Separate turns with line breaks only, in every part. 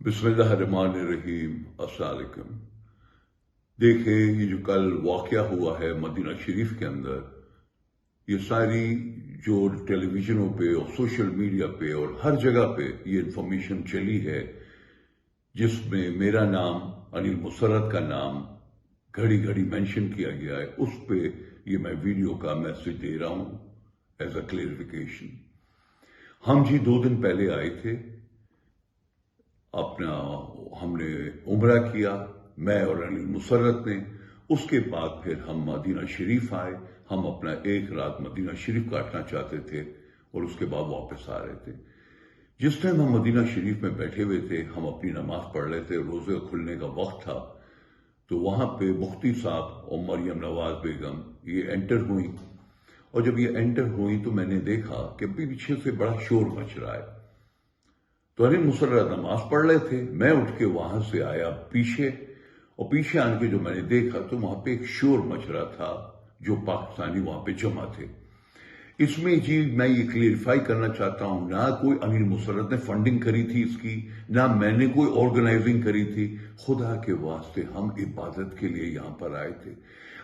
बिस्मिल्लाहिर्रहमानिर्रहीम। अस्सलाम वालेकुम। देखिए, ये जो कल वाक़या हुआ है मदीना शरीफ के अंदर, ये सारी जो टेलीविज़नों पे और सोशल मीडिया पे और हर जगह पे ये इन्फॉर्मेशन चली है, जिसमें मेरा नाम, अनिल मुसर्रत का नाम घड़ी घड़ी मेंशन किया गया है, उस पे ये मैं वीडियो का मैसेज दे रहा हूँ एज अ क्लेरिफिकेशन। हम जी 2 दिन पहले आए थे, हमने उम्रा किया, मैं और अनिल मुसर्रत ने। उसके बाद फिर हम मदीना शरीफ आए। हम अपना एक रात मदीना शरीफ काटना चाहते थे और उसके बाद वापस आ रहे थे। जिस टाइम हम मदीना शरीफ में बैठे हुए थे, हम अपनी नमाज पढ़ रहे थे, रोजे खुलने का वक्त था, तो वहां पे मुफ्ती साहब और मरियम नवाज बेगम ये एंटर हुई। और जब ये एंटर हुई तो मैंने देखा कि पीछे से बड़ा शोर मच रहा है। तो अनिल मुसर्रत नमाज पढ़ रहे थे, मैं उठ के वहां से आया पीछे, और पीछे आने के जो मैंने देखा तो वहां पे एक शोर मच रहा था, जो पाकिस्तानी वहां पे जमा थे। इसमें जी मैं ये क्लियरिफाई करना चाहता हूं, ना कोई अनिल मुसर्रत ने फंडिंग करी थी इसकी, ना मैंने कोई ऑर्गेनाइजिंग करी थी। खुदा के वास्ते हम इबादत के लिए यहां पर आए थे।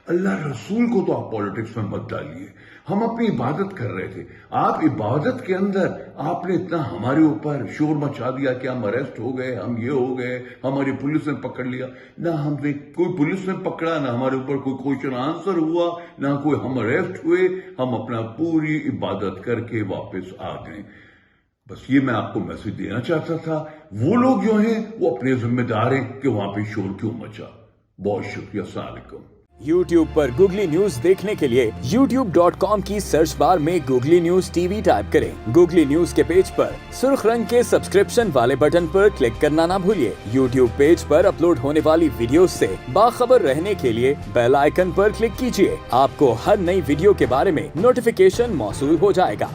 अल्लाह रसूल को तो आप पॉलिटिक्स में मत डालिए। हम अपनी इबादत कर रहे थे। आप इबादत के अंदर आपने इतना हमारे ऊपर शोर मचा दिया कि हम अरेस्ट हो गए, हम ये हो गए, हमारी पुलिस ने पकड़ लिया। ना हमने कोई पुलिस ने पकड़ा, ना हमारे ऊपर कोई क्वेश्चन आंसर हुआ, ना कोई हम अरेस्ट हुए। हम अपना पूरी इबादत करके वापस आ गए। बस ये मैं आपको मैसेज देना चाहता था। वो लोग जो हैं वो अपने जिम्मेदार हैं कि वहां पे शोर क्यों मचा। बहुत शुक्रिया। अस्सलाम वालेकुम।
YouTube पर गूगली न्यूज देखने के लिए youtube.com की सर्च बार में गूगली न्यूज टीवी टाइप करें। गूगली न्यूज के पेज पर सुर्ख रंग के सब्सक्रिप्शन वाले बटन पर क्लिक करना ना भूलिए। YouTube पेज पर अपलोड होने वाली वीडियोस से बाखबर रहने के लिए बेल आइकन पर क्लिक कीजिए। आपको हर नई वीडियो के बारे में नोटिफिकेशन मौसूल हो जाएगा।